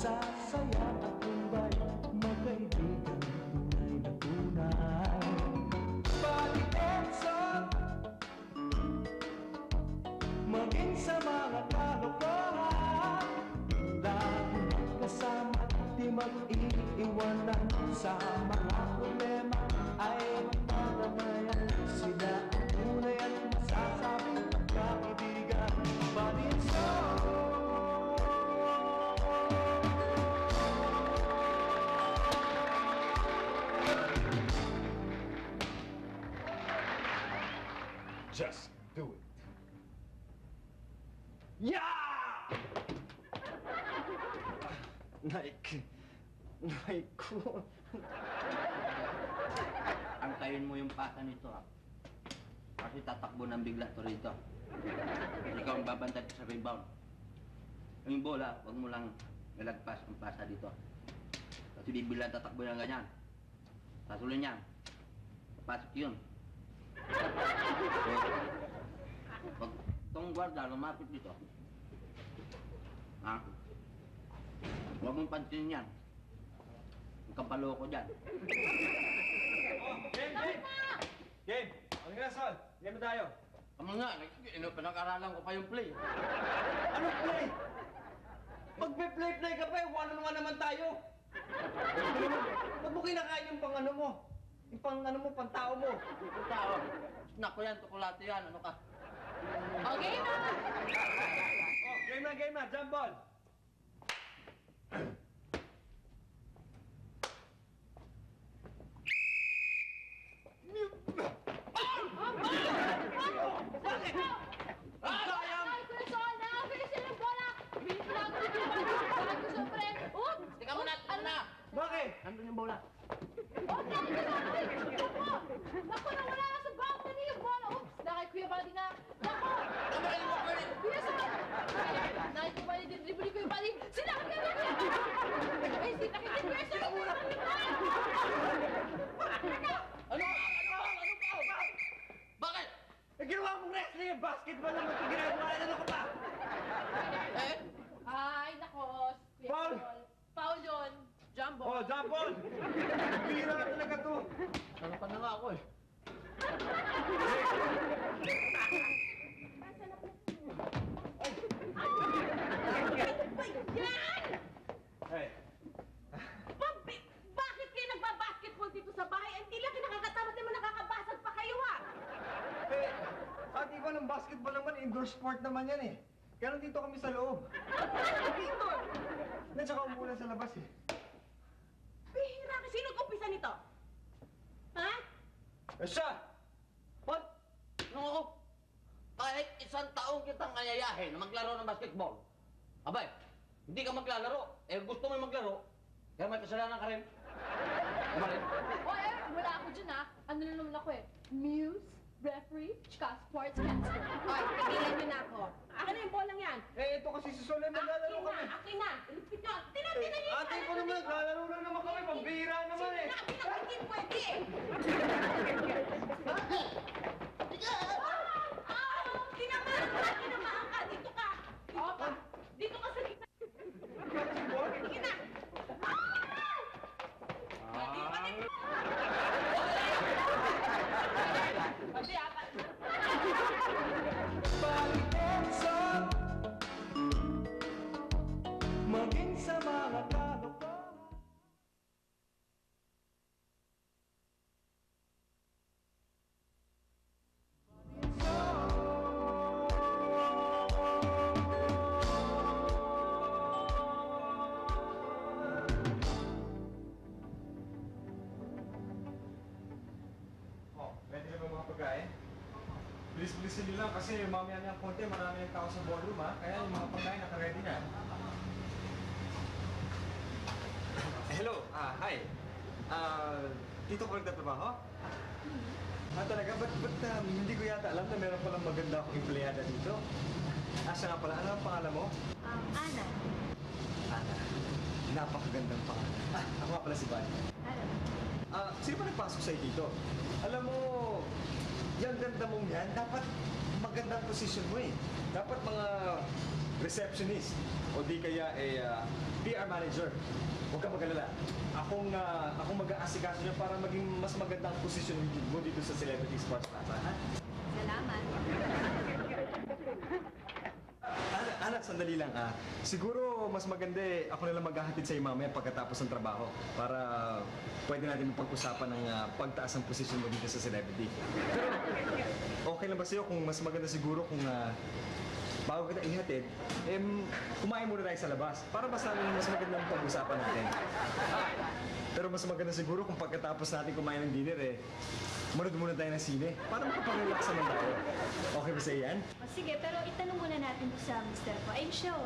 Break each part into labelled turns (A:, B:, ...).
A: Masasaya at tumbay, magkaibigan tunay na tunay. Buddy Edson, maging sa mga kalokohan, lagi magkasama, di mag-iiwanan. Sa mga problema ay magdadamayan, sila ang tunay at masasabing magkaibigan. Buddy Edson,
B: just do it.
C: Yeah! Nike ko.
D: Antayin mo yung pasa nito, ha? Kasi tatakbo ng bigla to rito. Ikaw ang babantay sa rebound. Yung bola, huwag mo lang nalagpas ang pasa dito. Kasi bibigla tatakbo ng ganyan. Tasulin niya. Papasok yun. Pag itong guarda, lumapit dito. Ha? Huwag mong pansinin yan. Ang kapaloko dyan.
C: Oh, game! Game! Ano nga, Sol? Game na tayo.
D: Tama nga, pinag-aralan ko pa yung play.
C: Ano play? Pag-play ka pa, one-on-one naman tayo. Ba't mo kinakain yung pang-ano mo? Yung pang-ano mo, pang-tao mo?
D: Yung tao. Snack ko yan, tukulate yan. Ano ka?
E: Okay na!
C: Oh, game na. Jump ball.
E: Bakit? Sayang! Ay, Kuya Sol, nakafinish yung bola! Bilis na ako dito yung bakit ko sa friend. Oops!
D: Teka muna,
C: Bakit?
D: Nandun yung bola.
E: Oops! Nakit ko sa friend! Naku, nawala na sa balcony yung bola! Oops! Nakay Kuya Buddy nga! Naku! Kuya Sol! Nakit ko Buddy, dinribuli ko yung Buddy! Sinakit ka na Kuya Buddy! Ay, sinakit si Kuya Sol!
D: Ano? Bakit?
C: Eh, ginawa mong wrestling, basketball naman ito ginagawa. Ano ka pa?
D: Eh?
E: Ay, nako! Kuya
C: Foul!
E: Sol! Foul yun! Jump ball!
C: Oh, jump ball! Bira ka talaga to.
D: Ano pa na nga ako eh?
E: Yan!
C: Hey.
E: Bakit kayo nagbabasketball dito sa bahay? Hindi lang kayo nakakatamas naman nakakabasag pa kayo, ha?
C: Eh, ate ko ng basketball naman, indoor sport naman yan eh. Kaya nandito kami sa loob.
E: Dito!
C: Na tsaka umulan sa labas eh.
E: Bihira ka! Sino nag-umpisa nito? Ha?
C: Eh, siya!
D: Ba't? Nung ako, kahit isang taong kitang ayayahin na maglaro ng basketball. Abay, hindi ka maglalaro. Eh, gusto mo maglaro, kaya may kasalanan ka rin. Diba rin?
E: O wala ako dyan, ha? Ano na naman ako eh? Muse, referee, tsaka sportscaster. Oy, tigilan niyo na ako. Akin na yung bolang yan.
C: Eh, ito kasi si Sol, eh, maglalaro kami.
E: Akin na! Ilipit nyo! Tinan niyo!
C: Ate ko naman, naglalaro lang naman kami. Pambihira naman eh.
E: Hindi pwede eh! Tinamaan ka! Dito ka! Dito ka sa gitna! Sige na! Pati apat!
A: Buddy Edson, maging sa mga kalokohan.
C: Oh, pwede na ba mga pagkain? Bilis-bilisin nyo lang kasi mamaya na konti, marami ng tao sa ballroom ha. Kaya yung mga pagkain naka-ready na. Hello, hi. Dito ko nagtatrabaho? Talaga? Ba't hindi ko yata alam na meron palang maganda akong empleyada dito? Siya nga pala, ano ang pangalan mo?
E: Ana.
C: Ana. Napakagandang pangalan. Ako nga pala si Buddy. Sino ba nagpasok sa'yo dito? Alam mo, yung ganda mong yan, dapat magandang position mo eh. Dapat mga receptionist o di kaya PR manager. Huwag kang mag-alala. Akong mag-aasikaso niya para maging mas maganda ang posisyon mo dito sa Celebrity Sports Plaza, ha?
E: Salamat.
C: Anak, sandali lang. Siguro mas maganda ako na lang maghahatid sa iyo mamaya pagkatapos ng trabaho para pwede natin pag-usapan ng pagtaas ng posisyon mo dito sa Celebrity. Pero okay lang ba sa'yo kung mas maganda siguro kung bago kita ihatid, kumain muna tayo sa labas para mas magandang pag-usapan natin. Pero mas maganda siguro kung pagkatapos natin kumain ng dinner manood muna tayo ng sine para makapag-relax naman tayo. Okay ba sa'yo yan?
F: O sige, pero itanong muna natin sa Mr. ko. Ayun siya, oh.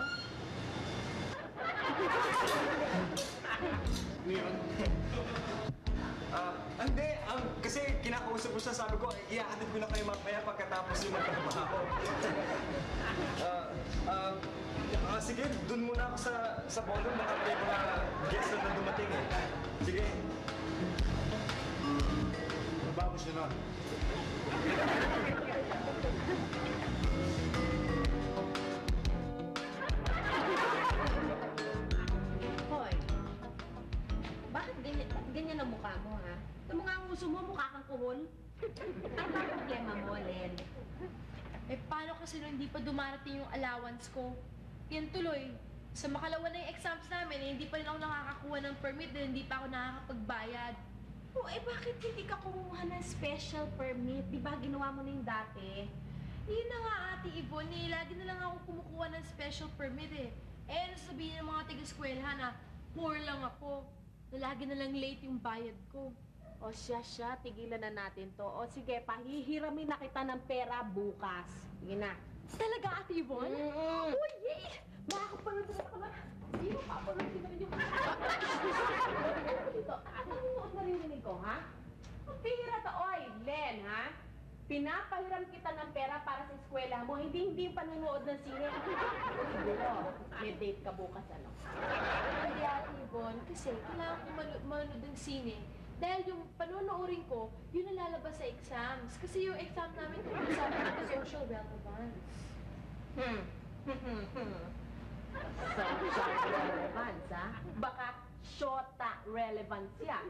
C: Hindi. Kasi kinakausap ko siya, sabi ko, ihahatid ko na kayo mamaya pagkatapos yung magtrabaho. Sige, dun muna ako sa ballroom. Nakapay ko na guest na dumating eh. Sige.
B: Vamos, senhor.
F: Hoy, bakit ganyan ang mukha mo, ha? Ito mga ang uso mo, mukha kang kuhol. Ano ba ang problema mo, Len?
E: Eh, paano kasi nung hindi pa dumarating yung allowance ko? Yan tuloy. Sa makalawa na yung exams namin, hindi pa rin ako nakakakuha ng permit dahil hindi pa ako nakakapagbayad.
F: Oh, eh bakit hindi ka kumuha ng special permit? Di ba ginawa mo na yung dati?
E: Yun na nga, Ate Yvonne, lagi na lang ako kumukuha ng special permit eh. Eh, ano sabihin ng mga taga-eskwela na poor lang ako, na lagi na lang late yung bayad ko.
F: O siya, tigilan na natin to. O sige, pahihiramin na kita ng pera bukas. Sige na.
E: Talaga, Ate Yvonne? Uy, yay! Makakapanood na ako na. Sino papanood ko na rin yung...
F: Dito, ano mo naririnig ko, ha? Ang pihira to, oy, Len, ha? Pinapahiram kita ng pera para sa eskwela mo, hindi yung panunood ng sine. Siguro, may date ka bukas, ano?
E: Hindi, Ate Yvonne, kasi kailangan ko manood ng sine. Dahil yung panonoorin ko, yun ang lalabas sa exams. Kasi yung exam namin tungkol sa social relevance.
F: Social relevance, ha? Baka shota relevance yan.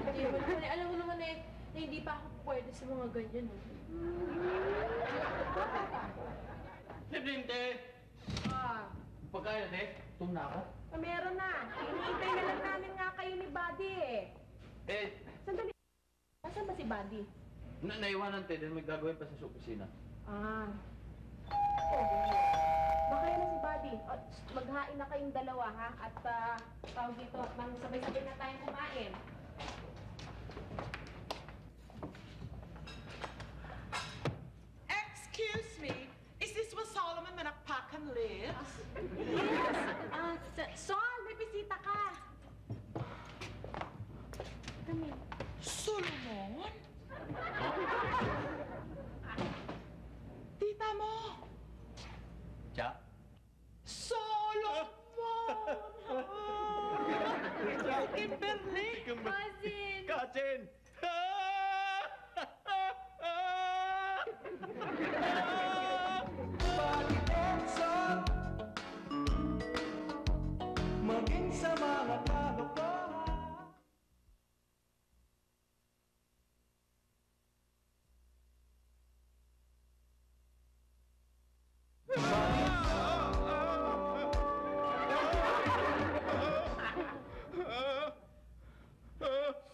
E: Ate Yvonne, alam mo naman na hindi pa ako pwede sa mga ganyan.
D: Presidente! Pagkain natin, tum na ako.
F: Meron na. Hinihintay na lang namin nga kayo ni Buddy, eh. Sandali. Nasaan ba si Buddy?
D: Naiwanan tayo dahil may gagawin pa sa opisina.
F: Baka yan na si Buddy. Maghain na kayong dalawa, ha? At tawag dito, sabay-sabay na tayong kumain.
G: Excuse me, is this where Solomon Manakpakan lives?
F: Yes! Sol, may bisita ka! Kami.
G: Solomon? Tita mo!
D: Siya?
G: Solomon! Kimberly!
E: Cousin!
C: Kachin!
A: Pag-iusap maging sa mga kalokohan.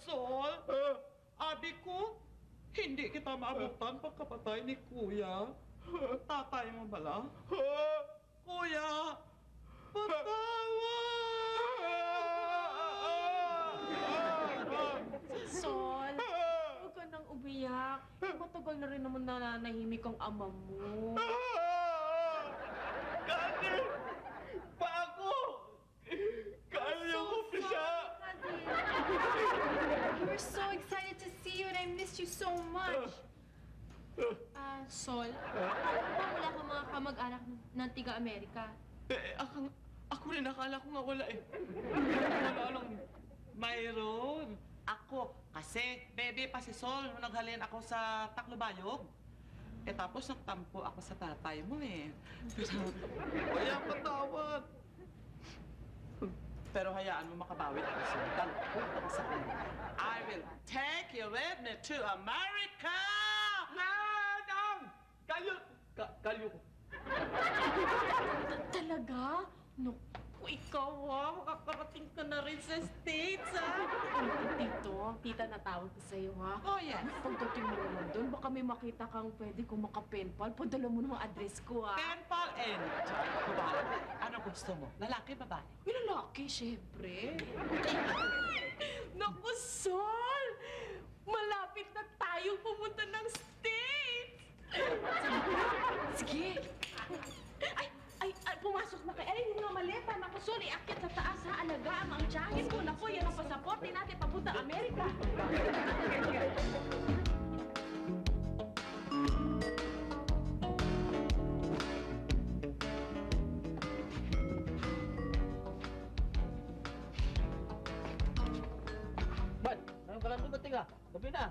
G: Sol, abi ko, hindi kita maabutan pagkapatay ni Kuya. Tatay mo bala? Kuya,
F: Sol, huwag ka nang umiyak. Matagal na rin naman nananahimik ang ama mo.
G: Kati! Bago! Kaya ko pa siya!
E: We're so excited to see you and I missed you so much. Sol, alam mo ba wala kang mga kamag-anak ng tiga-Amerika?
G: Ako rin akala ko nga wala eh. Wala lang. Mayroon. Ako, kasi bebe pa si Sol nung naghalin ako sa Taclobayog. Tapos nagtampo ako sa tatay mo eh. Pero, kaya patawad. Pero hayaan mo makabawi ako sa'yo. Dahil punta ko sa akin. I will take you with me to America!
C: Nanang! Kayo! Kayo!
F: Talaga? Naku, ikaw makakarating ka na rin sa States, Tito, tita natawag ko sa'yo, ha?
G: Oh, yes.
F: Pagdating mo naman doon, baka may makita kang pwede kong makapenpal. Padala mo ng address ko, ha?
G: Penpal anytime. Ako bahala. Ano gusto mo? Lalaki, babae?
F: May lalaki, syempre. Naku, Sol! Malapit na tayo pumunta ng States! Sige! Ay, pumasok na kayo. Ay, yung mga maleta. Naku, Sol, iakyat sa taas, ha? Alagaan ang tiyahin ko. Naku, yan ang pasaporte natin papunta Amerika.
D: Bad, ngayon ka lang dumating ah. Gabi na.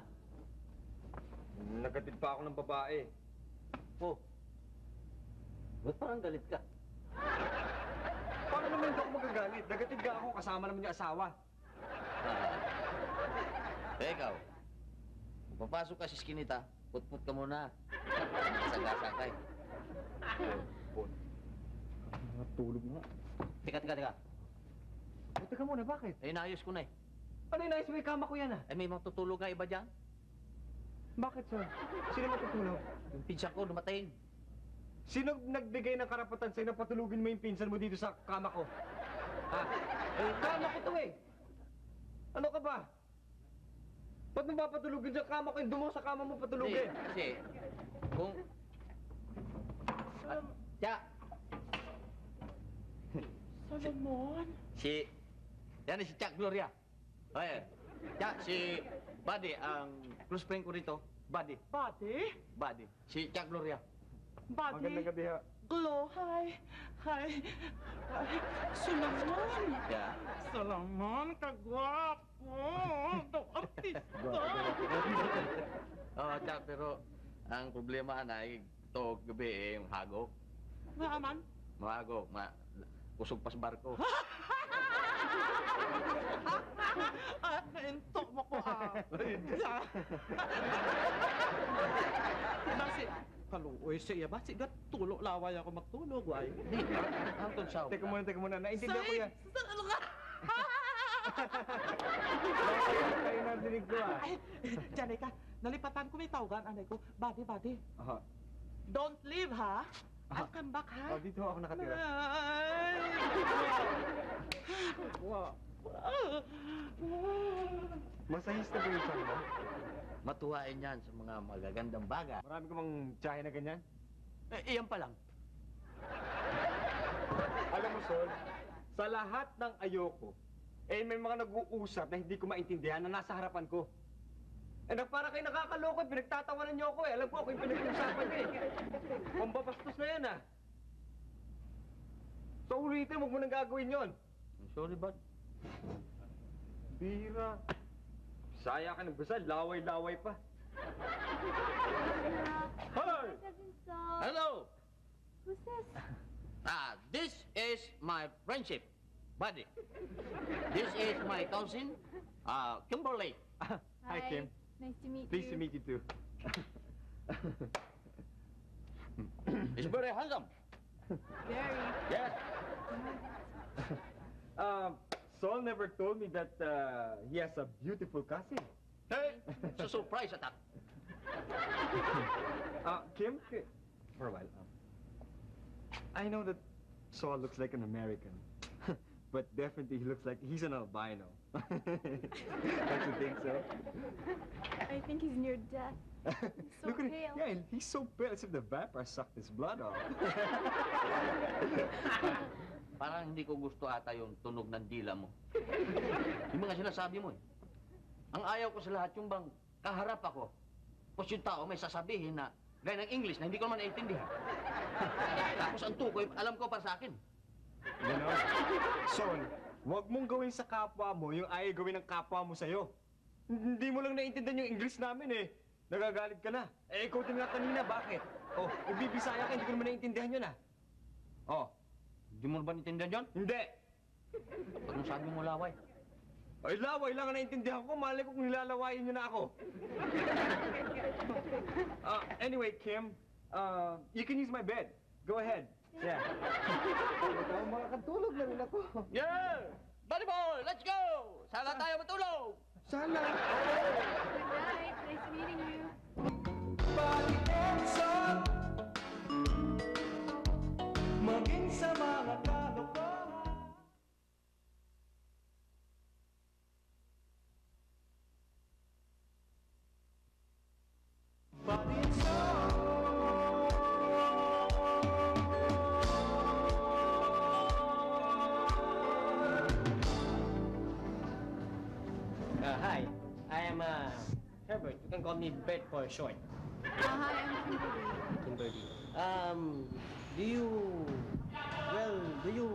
C: Nagatid pa ako ng babae.
D: Oh. Ba't parang galit ka?
C: Paano naman hindi ako magagalit? Nagatid ka ako, kasama naman yung asawa.
D: Ikaw, kung papasok ka sa skinita, put-put ka muna. Sagasakay.
C: Tulog nga.
D: Teka.
C: O, teka muna, bakit?
D: Eh, naayos ko na eh.
C: Ano yung nais mo? Kama ko yan, ah.
D: Eh, may matutulog nga iba dyan.
C: Bakit, sir? Sino matutulog?
D: Yung pinsan ko dumating.
C: Sino nagbigay ng karapatan sa'yo na patulugin mo yung pinsan mo dito sa kama ko? Ha? Eh, kama ko to eh. Ano ka ba? Ba't mo papatulugin sa kama ko? Yung dumo sa kama mo patulugin.
D: Kasi, kung... Tiya!
G: Solomon?
D: Yan si Chuck Gloria. Ay, Tiya, si Buddy, ang close friend ko rito. Buddy.
G: Buddy?
D: Si Chuck Gloria.
G: Buddy?
C: Magandang gabi, ha?
G: Glow, hi. Solomon!
D: Yeah.
G: Solomon, kagwapo! Ito, artista!
D: Oh, Tiya, pero ang problema ay ito gabi eh, yung hagok.
G: Naaman?
D: Mahagok, kusog pa sa barko.
G: Naintok mo ko, Basi, kaluoy siya, basi gat tulo laway ako magtulog, way.
D: Hangtod siya.
C: Teka muna. Naintindihan ko yan.
G: Ano ka?
C: Kayo narinig ko, ah.
G: Ay, Diyan ka, nalipatan ko may tawagan, anay ko. Buddy.
C: Aha.
G: Don't leave, ha? I'll come back, ha?
C: Oh, dito ako nakatira.
G: Ay!
C: Wow. Masahista ba yung son mo?
D: Matuwain yan sa mga magagandang bagay.
C: Marami ka bang tiyahe na ganyan?
D: Iyan pa lang.
C: Alam mo, Sol, sa lahat ng ayoko, may mga nag-uusap na hindi ko maintindihan na nasa harapan ko. Para kayo nakakaloko, pinagtatawanan niyo ako eh. Alam ko ako yung pinag-uusapan niyo eh. Pambabastos na yan, ah. So, ulitin, huwag mo nang gagawin yon.
D: Sorry, bud.
C: Bira. Saya ka nagbasal, laway-laway pa. Hi!
D: Hello!
E: Who's this?
D: This is my friendship, Buddy. This is my cousin, Kimberly.
C: Hi, Kim.
E: Nice to meet
C: Pleased to
E: you.
C: meet you too.
D: He's very handsome.
E: Very.
D: Yes.
C: Sol never told me that he has a beautiful cousin.
D: Hey, it's a surprise attack.
C: Kim, for a while. I know that Sol looks like an American, but definitely he looks like he's an albino. Don't you think so?
E: I think he's near death. So
C: Look at
E: pale.
C: Yeah, he's so pale as if the vampire sucked his blood off.
D: Parang hindi ko gusto ata yung tunog ng dila mo. Yung mga sinasabi mo eh. Ang ayaw ko sa lahat yung bang kaharap ako. Tapos yung tao may sasabihin na gaya ng English na hindi ko naman naiintindihan. Tapos ang tukoy, alam ko para sa akin.
C: Ganon. Sol, huwag mong gawin sa kapwa mo yung ayaw gawin ng kapwa mo sa'yo. Hindi mo lang naiintindihan yung English namin eh. Nagagalit ka na. Ikaw din nga kanina, bakit? Oh, nagbibisaya ka, hindi ko naman naiintindihan yun ah. Oh,
D: Hindi mo ba naiintindihan yun?
C: hindi.
D: Huwag mong sabing mo laway.
C: Ay, laway lang ang naintindihan ko. Malay ko kung nilalawayin niyo na ako. Anyway, Kim, you can use my bed. Go ahead. Yeah. Makakatulog na rin ako.
D: Yeah! Buddy boy, let's go! Sala tayo matulog!
C: Sana.
E: Good night. Nice meeting you.
A: Pati Edson, maging sa mga kalokohan. Pati
H: Hi, I am Herbert. You can call me Bert for short.
E: Hi, I'm Kimberly.
H: Kimberly. Do you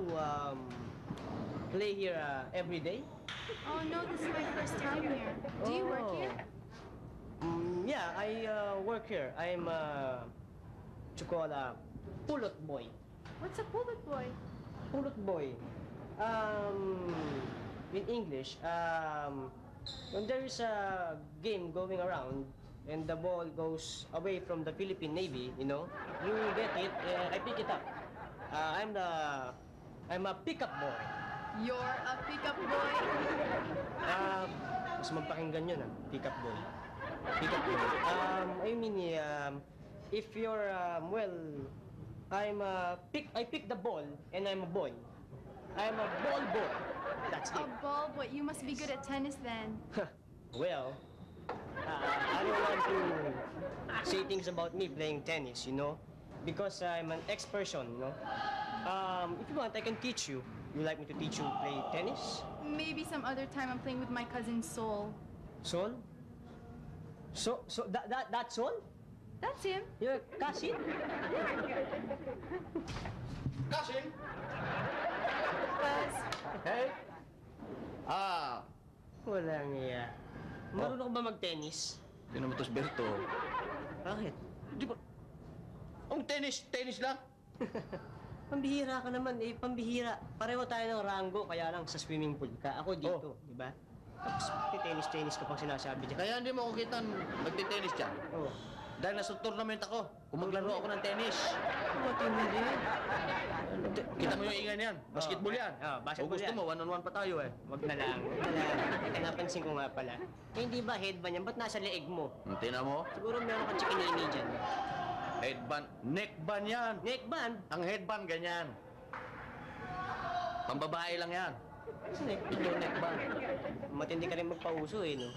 H: play here every day?
E: Oh no, this is my first time here. Do you work here?
H: Yeah, I work here. I'm what you call a pulot boy.
E: What's a bullet boy?
H: Pulot boy. In English, when there is a game going around and the ball goes away from the Philippine Navy, you know, you get it, I pick it up. I'm a pickup boy.
E: You're a pickup boy?
H: Mas magpakinggan yun, pickup boy. Pickup boy. I mean, if you're, I pick the ball and I'm a boy. I'm a ball boy. That's
E: A
H: it.
E: ball boy. You must be good at tennis then.
H: Well, I don't want to say things about me playing tennis, you know, because I'm an ex-person, you know. If you want, I can teach you. You like me to teach you play tennis?
E: Maybe some other time I'm playing with my cousin Sol.
H: Sol? That's Sol?
E: That's him.
H: Your cousin?
D: Cousin!
E: Buzz.
D: Hey! Ah!
H: Walang iya. Marunong ka ba mag-tennis?
D: Hindi naman tos Berto.
H: Bakit?
D: Di ba? Ang tennis lang.
H: Pambihira ka naman, pambihira. Pareho tayo ng rango, kaya lang sa swimming pool ka. Ako dito, di ba? Tapos tennis ka pang sinasabi dyan.
D: Kaya hindi mo ako kita nagtitennis dyan.
H: Oh.
D: Dahil nasa tournament ako, kung maglaro ako ng tennis.
H: Matindi.
D: Kita mo yung ingay niyan, basketball yan.
H: Basketball
D: O gusto
H: yan.
D: mo, one-on-one pa tayo eh.
H: Wag na lang, wag na lang. Ito napansin ko nga pala. Eh, hindi ba headband yan? Ba't nasa leeg mo?
D: Tingnan mo,
H: Siguro meron kang chikinini dyan.
D: headband, neckband yan.
H: Neckband?
D: Ang headband ganyan. Pambabae lang yan. Ito neckband.
H: Matindi ka rin magpauso eh, no?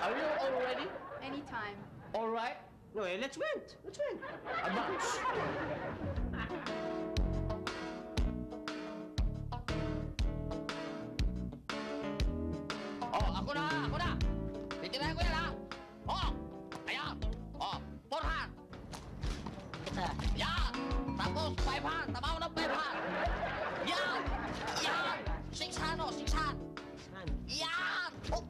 D: Are you all ready?
E: Anytime.
D: All right?
H: No, let's went. Let's went.
D: Advance. Oh, ako na! Titirahin ko yan, ha? Oh! Ayan! Oh, forehand! Yan! Tapos, 5 hand! Tama mo ng 5 hand! Yan! Yan! 6 hand, oh! 6 hand!
H: Saan?
D: Yan! Oh!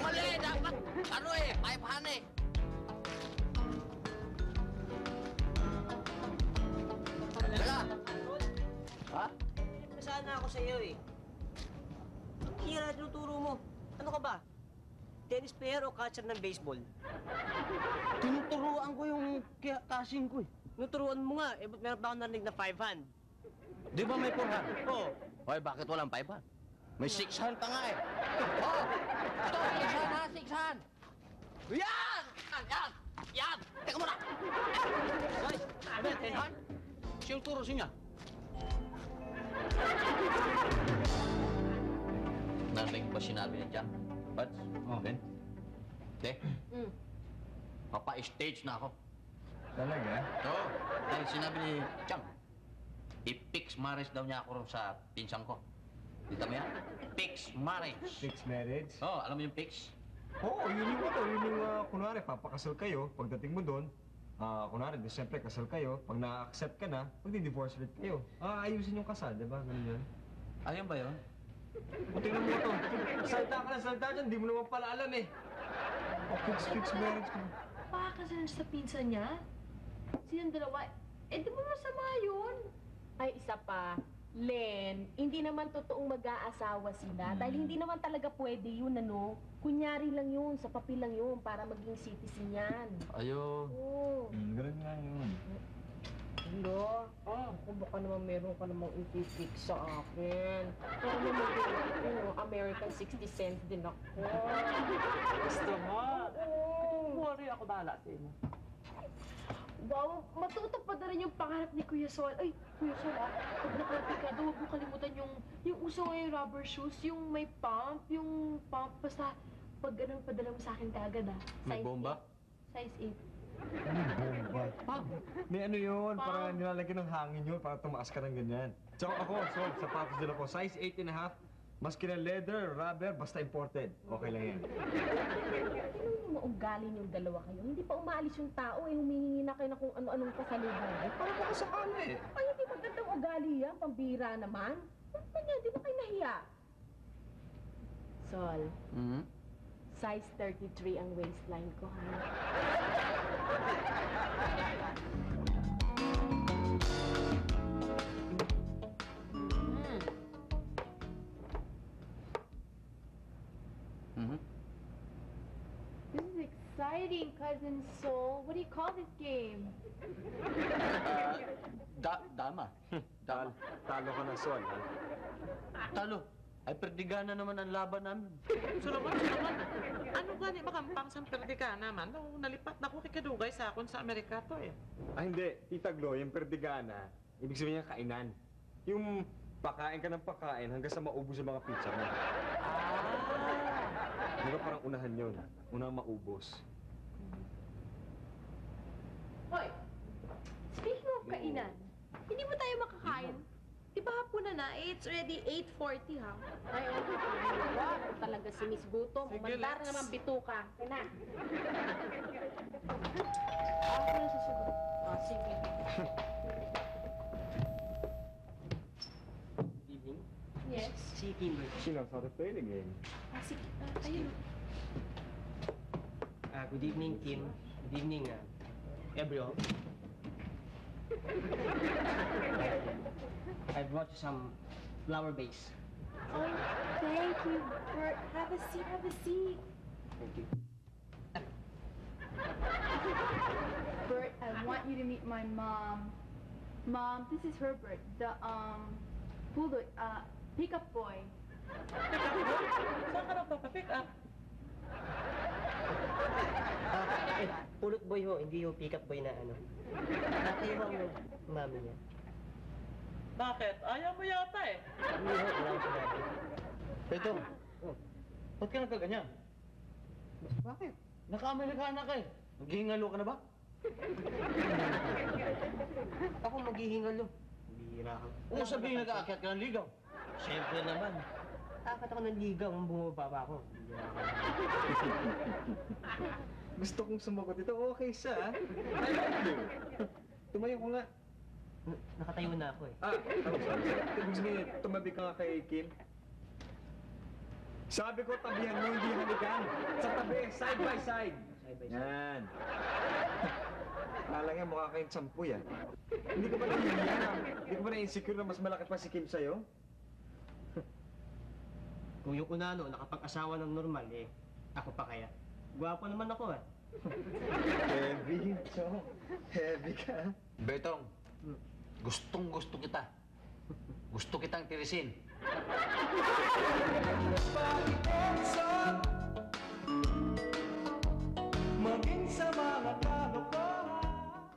D: Mali! Dapat, 5 hand eh! Teka! Ha?
H: Nasaan ako sa iyo eh. Ang hira tinuturo mo. Ano ka ba? Tennis player o catcher ng baseball?
D: Tinuturuan ko yung kasing ko eh.
H: Nuturuan mo nga, ba't meron pa ako narinig na 5 hand?
D: Di ba may 4 hand?
H: Oo.
D: Hoy, bakit walang 5 hand? May 6 hand pa nga eh. Oh! Ito, 6 hand ha, 6 hand! Yan! Yan! Yan! Teka muna! Hoy, ano yan, 10 hand? Siyang turo siya. Narinig ba sinabi niya dyan? Bats? Okay. De? Papa-stage na ako.
C: Talaga?
D: Oo. Dahil sinabi ni Chang, i-fix marriage daw niya ako ron sa pinsang ko. Dito mo yan? Fix marriage.
C: Fixed marriage?
D: Oo, alam mo yung fix?
C: Oo, yun yung kunwari, papakasal kayo, pagdating mo doon, kunwari, siyempre, kasal kayo, pag na-accept ka na, magdi-divorce rate kayo. Ayusin yung kasal, di ba? Ganun yun.
D: Ayun ba yun?
C: O, tingnan mo ito. Salta ka na salta dyan, di mo naman pala alam eh. Fixed marriage ka.
F: Pakakasal sa pinsan niya? Silang dalawa? Eh, di mo masama yun. Ay, isa pa. Len, hindi naman totoong mag-aasawa sila dahil hindi naman talaga pwede yun, ano? Kunyari lang yun, sa papel lang yun para maging citizen yan.
C: Ayun.
F: Oo.
C: Ganun nga yun.
F: Hello? Kung baka naman meron ka namang ipipik sa akin. Para naman maging American 60 cents din ako.
G: Gusto mo?
F: Oo.
G: Worry ako bahala sa inyo.
E: Wow, matutupad na rin yung pangarap ni Kuya Sol. Ay, Kuya Sol pag nakapikado, huwag mo kalimutan yung uso ngayon rubber shoes, yung may pump, basta pag ganun, padala mo sa akin kaagad
C: May
E: Size
C: bomba?
E: 8. Size
C: Bomba. May ano yun, para nilalagyan ng hangin yun, para tumaas ka ng ganyan. Tsaka ako, so, sapatos din ako, size 8.5, maski na leather, rubber, basta imported. Okay lang yan.
F: Ano yung ugali niyong dalawa kayo? Hindi pa umaalis yung tao eh, humihingi na kayo na kung ano-anong pasalubong.
C: Para baka sakali eh.
F: Ay, hindi magandang ugali yan, pambira naman. Ano di ba kayo nahiya? Sol, size 33 ang waistline ko, ha?
E: This is exciting, Cousin Sol. What do you call this game?
D: Dama.
C: Talo ka na, Sol, ha?
D: Talo. Ay, perdigana naman ang laban namin.
G: Sulaman. Ano gani makampang sa perdika naman? No, nalipat na ko kikadugay sa akon sa Amerika to eh.
C: Ah, hindi. Tita Glo, yung perdigana, ibig sabihin niya kainan. Yung pakain ka ng pakain hanggang sa maubos yung mga pizza mo. Di ba parang unahan yun? Unang maubos.
E: Hoy, speaking of kainan, hindi mo tayo makakain? Di ba hapunan na? It's already 8:40, ha?
F: Ay, okay. Ako talaga si Miss Gutom.
G: Sige,
F: Umandar
G: let's.
F: naman bituka. Kaya na.
E: Ako na susunod.
F: Sige.
H: Good evening.
E: Yes?
H: Si Kimberly.
C: She knows how to play the game.
E: Sige. Ayun.
H: Good evening, Kim. Good evening, everyone. I brought you some flower base.
E: Oh, thank you, Bert. Have a seat, have a seat.
H: Thank you.
E: Bert, I want you to meet my mom. Mom, this is Herbert, the, pulo, pickup boy.
G: Saan ka nagpapapick up?
H: Pulot boy ho, hindi ho pick up boy na ano. Kayo ho ang mami niya.
G: Bakit? Ayaw mo yata eh.
H: Hindi ho, wala akong sinabi.
D: Ito, ba't ka nagkaganyan?
H: Bakit?
D: Naka-Amerikana ka eh. Naghihingalo ka na ba?
H: Ako maghihingalo. Bihira ka.
D: Kung sabihin nag-aakyat ka ng ligaw.
H: Siyempre naman. Akat ako ng ligaw kung bumaba pa ako.
C: Gusto kong sumagot ito. Okay siya, ha? I like you. Tumayo ko nga.
H: Nakatayo na ako eh.
C: Sorry. Ibig sabihin, tumabi ka nga kay Kim. Sabi ko, tabihan mo, hindi halikan. Sa tabi, side by side.
H: Side by side.
C: Yan. Kala nga mukha kayong sampu yan. Hindi ko ba nahihiya? Hindi ko ba na-insecure na mas malaki pa si Kim sa'yo?
H: Kung yung unano nakapag-asawa ng normal eh, ako pa kaya. Gwapo naman ako eh.
C: Heavy, so. Heavy ka.
D: Betong, gustong-gusto kita. Gusto kitang tirisin.
A: Maging sa mga kalokohan.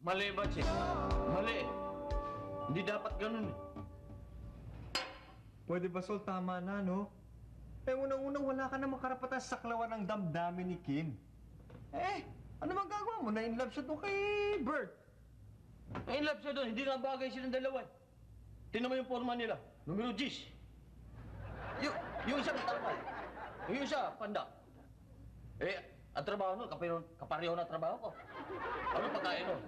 D: Mali ba, Chief? Mali. Hindi dapat ganun eh.
C: Pwede ba, Sol? Tama na, no? Eh, unang-unang wala ka namang karapatan sa saklawan ng damdamin ni Kim. Eh, ano bang gagawa mo? Na-inlove siya doon kay Bert.
D: Ay, in love siya doon. Hindi nga bagay silang dalawa eh. Tingnan mo yung forma nila. Numero 10. Yung isa matangkal. Yung isa, panda. Eh, ang trabaho nun, kapareho na trabaho ko. Ano pagkain nun?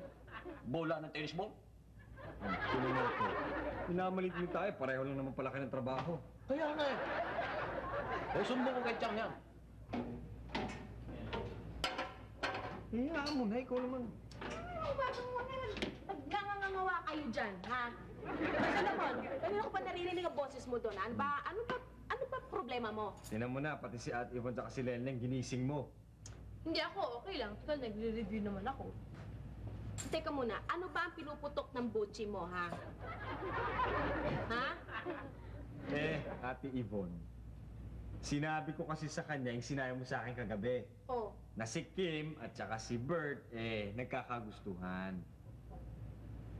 D: Bola ng tennis ball?
C: Tingnan mo ito. Minamalit mo tayo. Pareho lang naman pala kayo ng trabaho.
D: Kaya nga eh. Eh, sumbong ko kay Chang yan.
C: Hayaan mo na, ikaw naman.
F: Ano ba? Nagngangangawa kayo dyan, ha? Solomon, kanina ko pa naririnig ang boses mo doon, ha? Ano ba problema mo?
C: Tinan mo na, pati si Ate Yvonne at si Lenleng, ginising mo.
E: Hindi ako, okay lang. Total, nagre-review naman ako.
F: Teka muna, ano ba ang pinuputok ng butchi mo, ha? Ha?
C: Ate Yvonne, sinabi ko kasi sa kanya yung sinabi mo sa akin kagabi.
F: Oh.
C: Na si Kim at saka si Bert, nagkakagustuhan.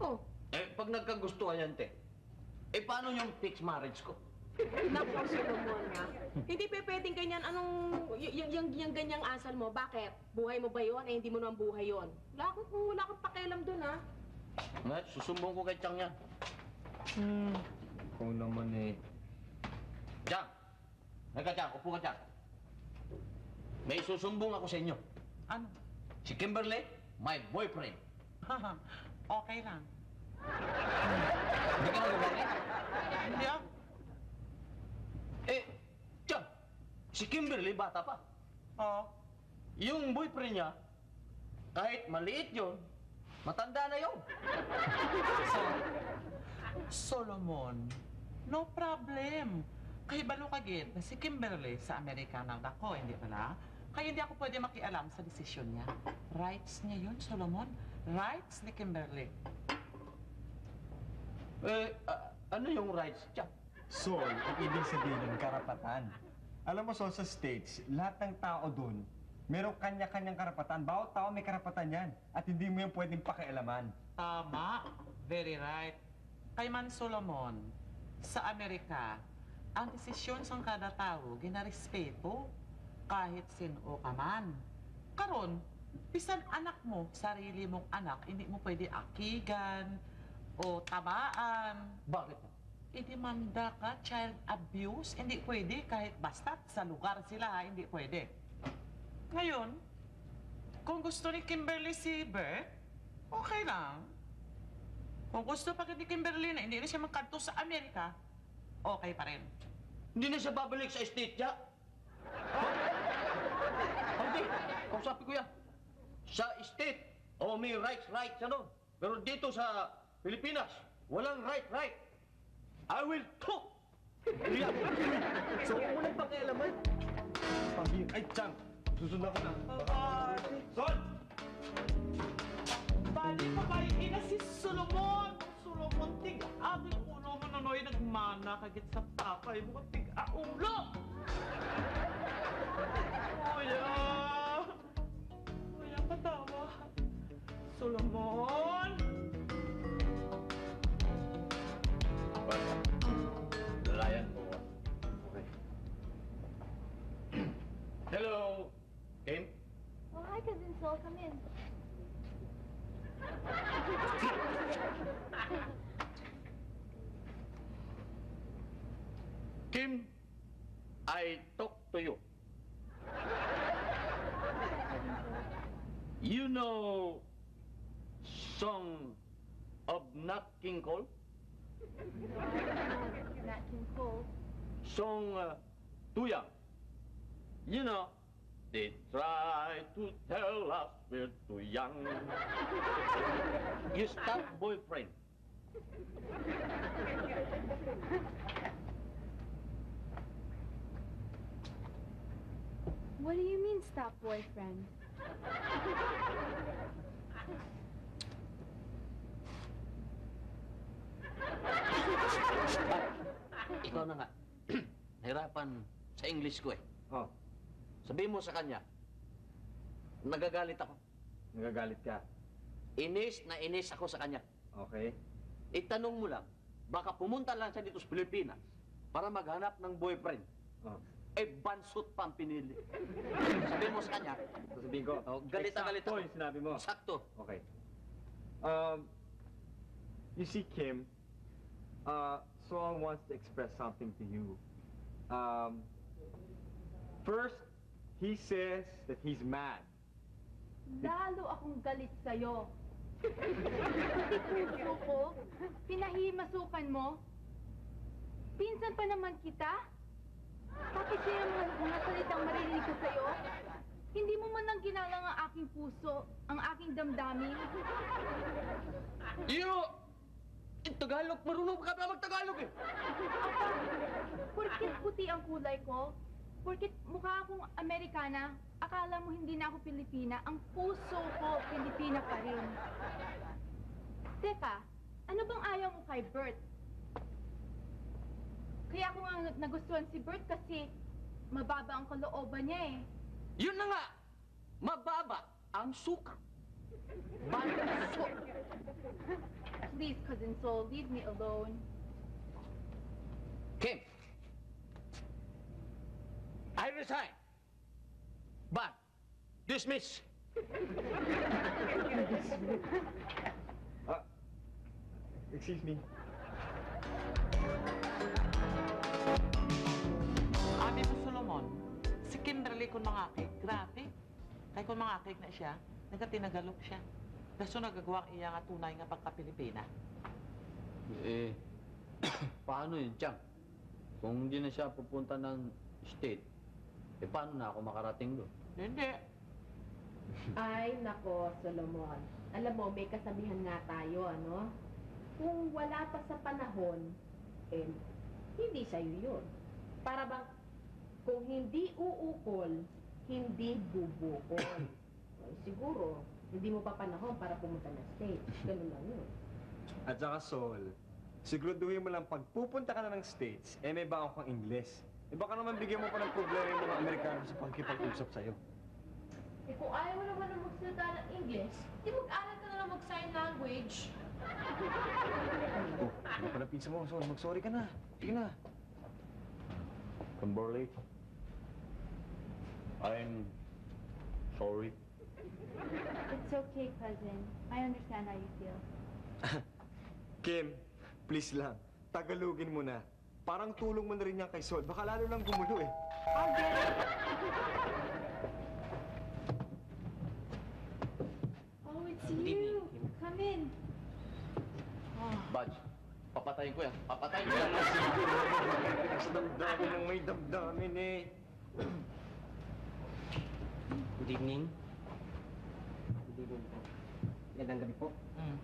F: Oh.
D: Pag nagkagustuhan yan, te, paano yung fixed marriage ko?
F: Naku, Solomon, ha? Hindi pa pwedeng ganyan. Yung ganyang asal mo, bakit? Buhay mo ba yun? Hindi mo naman buhay yun. Wala akong pakialam dun, ha?
D: Susumbong ko kay Chang yan.
C: Ikaw naman
D: Chang! Halika, Chang. Upo ka, Chang. May susumbong ako sa inyo.
G: Ano?
D: Si Kimberly, my boyfriend.
G: Okay lang.
D: Hindi ka nagagalit?
G: Hindi ah.
D: Chang, si Kimberly bata pa.
G: Oo.
D: Yung boyfriend niya, kahit maliit yun, matanda na yun.
G: Solomon, no problem. Kay balo ka gid na si Kimberly sa Amerika nang ako, hindi pala? Kaya hindi ako pwede makialam sa desisyon niya. Rights niya yun, Solomon. Rights ni Kimberly.
D: Ano yung rights, Chang?
C: Sol, ang ibig sabihin ng karapatan. Alam mo, Sol, sa States, lahat ng tao doon, merong kanya-kanyang karapatan. Bawat tao may karapatan yan. At hindi mo yan pwedeng pakialaman.
G: Tama. Very right. Kay man Solomon, sa Amerika, ang desisyon sa kada tao ginarespeto kahit sino ka man. Karon, bisan anak mo, sarili mong anak, hindi mo pwede akigan o tamaan.
D: Bakit?
G: Idemanda ka, child abuse, hindi pwede kahit basta't sa lugar sila, hindi pwede. Ngayon, kung gusto ni Kimberly si Bert, okay lang. Kung gusto pa ni Kimberly na hindi na siya magkanto sa Amerika, okay pa rin.
D: Hindi na siya babalik sa estate niya. Hindi. Kausapin ko yan. Sa estate, may rights siya doon. Pero dito sa Pilipinas, walang right. I will talk! Yeah.
C: So, huwag mo nang pakialaman. Ay, Chang, susunod ako na.
G: Sol! Bali pa ba ina si Solomon? Solomon, tig-abing ulo mo nanoy nagmana kagit sa papay mo. Tig-aulo! Kuya, patawa. Solomon!
D: Lalayan ko. Okay. Hello, Kim?
E: Oh, hi, Cousin Sol. Come in.
D: Kim, I talk to you. You know song of Nat King Cole?
E: Nat King Cole.
D: Song Tuyang. You know, they try to tell us we're too young. You stop boyfriend.
E: What do you mean, stop boyfriend?
D: Ikaw na nga. Nahirapan sa English ko eh.
C: Oh,
D: Sabihin mo sa kanya, nagagalit ako.
C: nagagalit ka.
D: Inis na inis ako sa kanya.
C: Okay?
D: Itanong mo lang, baka pumunta lang siya dito sa Pilipinas para maghanap ng boyfriend.
C: Oh.
D: Bansot pa ang pinili. Sabihin mo sa kanya,
C: Sasabihin ko,
D: galit na galit
C: eksakto
D: ako.
C: yung sinabi mo.
D: Sakto.
C: Okay. You see, Kim, Sol wants to express something to you. First, he says that he's mad.
E: Lalo akong galit sa'yo. Pati puso ko, pinahimasukan mo. Pinsan pa naman kita. Tapos yung mga salitang maririnig ko sa'yo, Hindi mo man lang ginalang ang aking puso, ang aking damdamin.
D: In Tagalog, marunong ka ba mag-Tagalog eh?
E: Porkit puti ang kulay ko, porkit mukha akong Amerikana, akala mo hindi na ako Pilipina, ang puso ko Pilipina pa rin. Teka, ano bang ayaw mo kay Bert? Kaya ako nga nagustuhan si Bert kasi mababa ang kalooban niya eh.
D: Yun na nga! Mababa ang suka. Bansot.
E: Please, Cousin Sol, leave me alone.
D: Kim, I resign. Ban. Dismiss.
C: Excuse me.
G: Abi mo, Solomon, si Kimberly kung mangakik, grabe. Kaya kung mangakik na siya, nagkatinagalok siya. Kaso nagagawa iya nga tunay nga pagka-Pilipina.
I: Eh, paano yun, Chang? Kung hindi na siya pupunta ng state, eh paano na ako makarating doon?
G: Hindi.
F: Ay, nako, Solomon. Alam mo, may kasabihan nga tayo, ano? Kung wala pa sa panahon, eh, hindi sa'yo yun. Para bang, kung hindi uukol, hindi bubukol. Ay, siguro, hindi mo pa panahon para pumunta ng States. Ganun lang yun.
C: At saka, Sol, siguraduhin mo lang pag pupunta ka na ng States, eh may baon kang Ingles. Eh baka naman bigyan mo pa ng problema yung mga Amerikano sa pagkipag-usap sa'yo.
E: Eh kung ayaw mo naman na magsalita ng English, di mag-aral ka na lang mag-sign language.
C: Oh, ano pala pinsa mo, Sol? Mag-sorry ka na. Sige na.
I: Kimberly, I'm sorry.
E: It's okay, cousin. I understand how you feel.
C: Kim, please lang. Tagalogin mo na. Parang tulong mo na rin yan kay Sol. Baka lalo lang gumulo eh.
E: I'll get it. Oh, it's you. Come in.
I: Badge, papatayin ko yan. Papatayin ko yan.
C: Sa damdamin ng may damdamin eh.
H: Good evening. Good evening po. Magandang gabi po.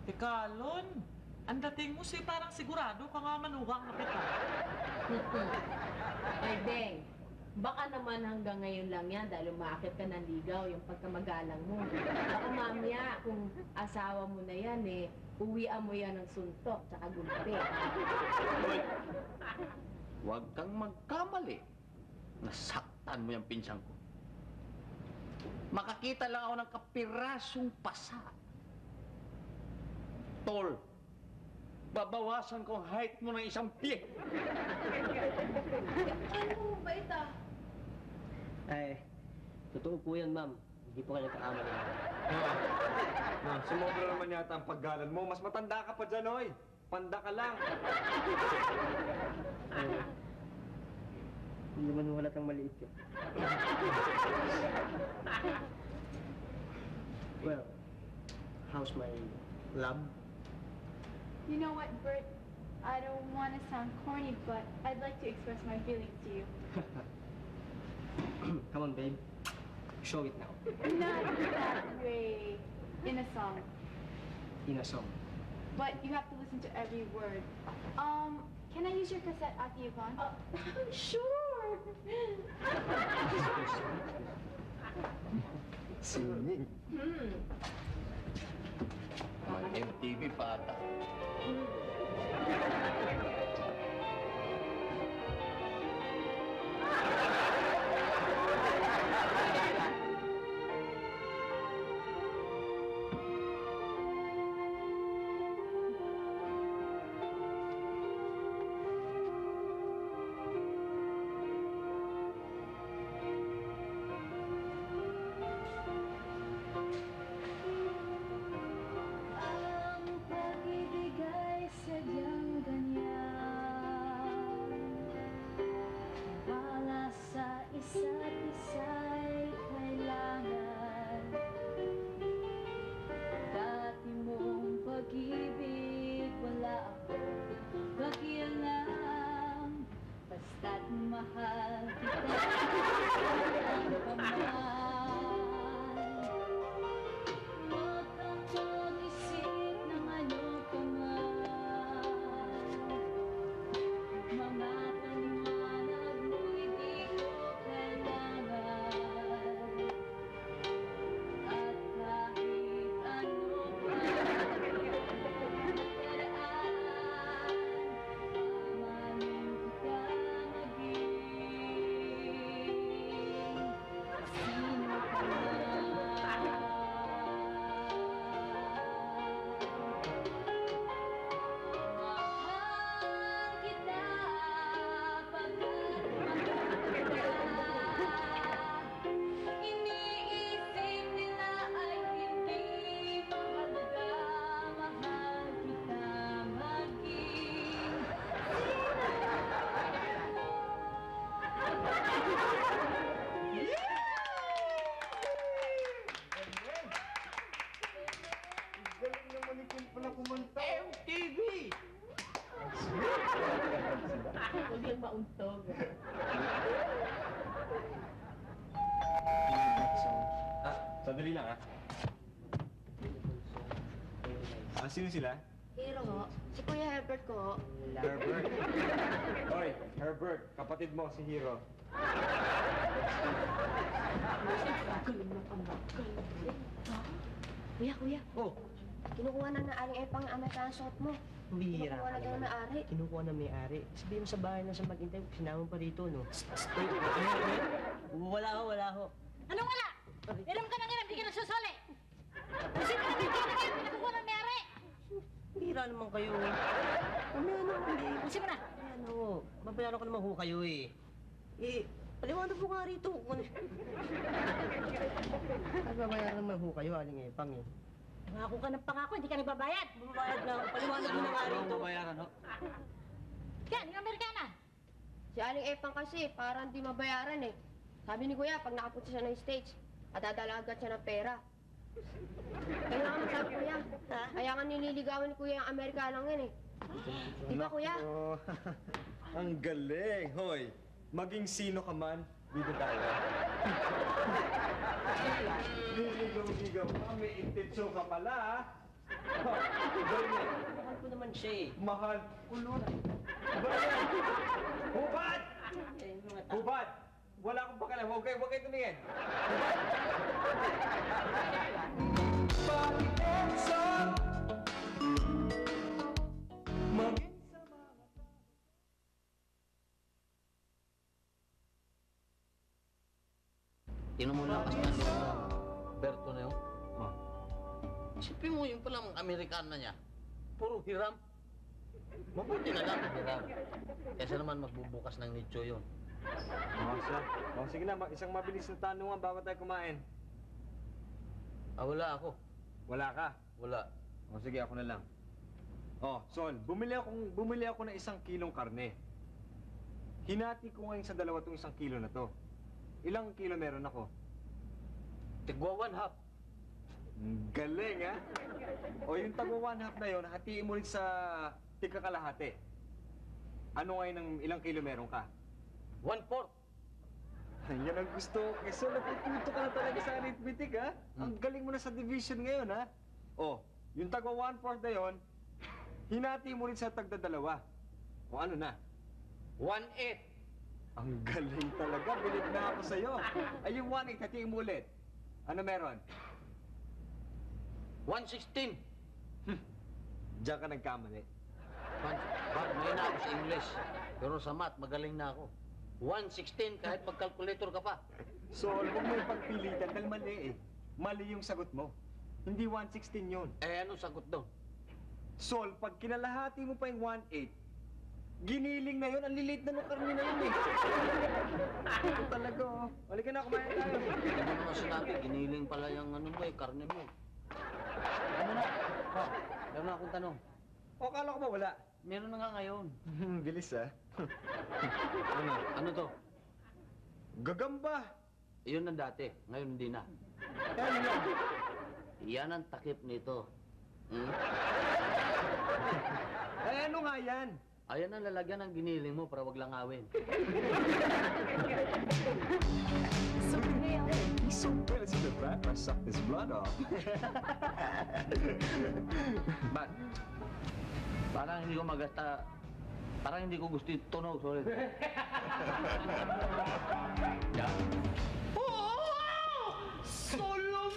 G: Teka, Lon. Ang dating mo parang sigurado ka nga manugang na kita.
F: Ay, Deng, baka naman hanggang ngayon lang yan dahil umakit ka ng ligaw yung pagkamagalang mo. Baka mamaya, kung asawa mo na yan eh, uwian mo yan ng suntok tsaka gulpi.
D: Hoy, huwag kang magkamali. Nasaktan mo yung pinsang ko. Makakita lang ako ng kapirasong pasa. Tol, babawasan ko ang height mo ng 1 pie.
E: Ano, bait ah.
H: Ay, totoo po yan, ma'am. Hindi po kayo nagkakamali.
C: Sumobra naman yata ang paggalan mo. Mas matanda ka pa dyan, oy. Panda ka lang.
H: Hindi naman wala kang maliit yun. Well, how's my lab?
E: You know what, Bert? I don't want to sound corny, but I'd like to express my feelings to you.
H: Come on, babe. Show it now.
E: Not that way. In a song.
H: In a song.
E: But you have to listen to every word. Can I use your cassette, Ate Yvonne? Sure!
C: Singing.
D: May MTV pa ata.
C: Manikin pala kumanta.
G: MTV!
F: Huwag lang mauntog.
C: Sandali lang, sino sila?
J: Hero ho. Si Kuya Herbert ko ho.
C: Herbert. Hoy, Herbert, kapatid mo si Hero.
J: Kuya.
H: Oh,
J: Kinukuha na ng aling epang Amerikano suot mo.
H: bihira
J: Kinukuha na daw na ari.
H: Kinukuha na may-ari. Sabihin mo sa bahay na sa maghintay, sinama mo pa rito, no? Wala ho.
E: Anong wala? Iram ka ng iram, di ka nagsusuli. Kasi mo naman ka na yan, pinakukuha ng mayari.
H: Bihira naman kayo. Hindi.
E: Kasi mo na.
H: Ano, babayaran ko naman ho kayo eh. Paliwanag mo nga rito. Babayaran naman ho kayo, aling epang eh.
E: Pangako ka ng pangako, hindi ka nagbabayad.
H: Babayad na ako. Paliwanag mo na nga rito.
G: Babayaran, ho?
E: Yan, yung Amerikana.
J: Si aling epang kasi parang di mabayaran eh. Sabi ni Kuya, pag nakapunta siya ng stage, adadalagat siya ng pera. Kaya nga sabi Kuya, kaya nga nililigawan ni Kuya yung Amerikanong yan eh. Di ba Kuya?
C: Nako, ang galing. Hoy, maging sino ka man, dito tayo. Ligaw-ligaw ka, may intensyon ka pala, ha? Galing.
H: Mahal ko naman siya eh.
C: Mahal. Ulun. Galing. Hubad! Hubad! Wala akong pakialam. Huwag kayo tumingin.
I: Tinan mo lakas na loob mo. Berto na yun. Oh. Isipin mo yung palang Amerikana niya. Puro hiram. Mabuti na lang ang hiram. Kesa naman magbubukas ng nicho yun.
C: Siya. Sige na, isang mabilis na tanungan bago tayo kumain.
I: Wala ako.
C: Wala ka?
I: Wala.
C: Sige, ako na lang. Son, bumili ako ng 1 kilong karne. Hinati ko ngayon sa dalawa itong 1 kilo na to. Ilang kilo meron ako?
I: Tigwa 1/2.
C: Galing, ha? Yung tagwa 1/2 na yun, hatiin mo rin sa tigkakalahati. Ano ngayon ang ilang kilo meron ka?
I: 1/4.
C: Yan ang gusto ko. So, natututo ka na talaga sa arithmetic, ha? Ang galing mo na sa division ngayon, ha? Yung tagwa 1/4 na yun, hinati mo rin sa tagdadalawa. Ano na?
I: 1/8.
C: Ang galing talaga. Bilib na ako sa'yo. Yung 1/8, hatiin mo ulit. Ano meron?
I: 1/16.
C: Diyan ka nagkamali.
I: Bak, may na ako sa English. Pero sa math, magaling na ako. 1/16 kahit pag-calculator ka pa.
C: So, huwag mo ipagpilitan dahil mali eh. Mali yung sagot mo. Hindi 1/16 yun.
I: Anong sagot doon?
C: Sol, pag kinalahati mo pa yung 1/8, giniling na yun. Ang lilit na nung karne na yun eh. Ito talaga oh. Halika na, kumain tayo.
I: Ano naman sinabi, giniling pala yung karne mo. Ano na? Meron na akong tanong.
C: Akala ko ba wala?
I: Meron na nga ngayon.
C: Bilis ah.
I: Ano to?
C: Gagamba.
I: Iyon ang dati, ngayon hindi na.
C: Ano yan?
I: Yan ang takip nito.
C: Ano nga yan?
I: Ayan ang lalagyan ng giniling mo para wag langawin.
C: He's so good. It's in the back. I sucked his blood off.
I: But, parang hindi ko magasta, parang hindi ko gusto yung tunog, sorry. Yeah.
G: Solomon!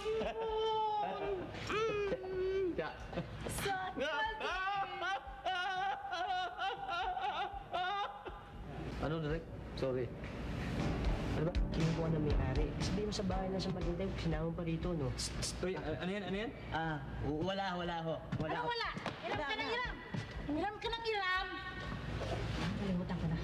I: Yeah. Ano, Direk? Sorry.
H: Ano ba? Kinukuha na may-ari. Sabihin mo sa bahay na sa maghintay, sinama mo pa rito, no?
C: Uy, ano yan? Ano yan?
H: Wala ho. Wala
E: Anong
H: ho.
E: wala? Iram ka ng iram. Iram ka ng iram.
F: Kalimutan ko na.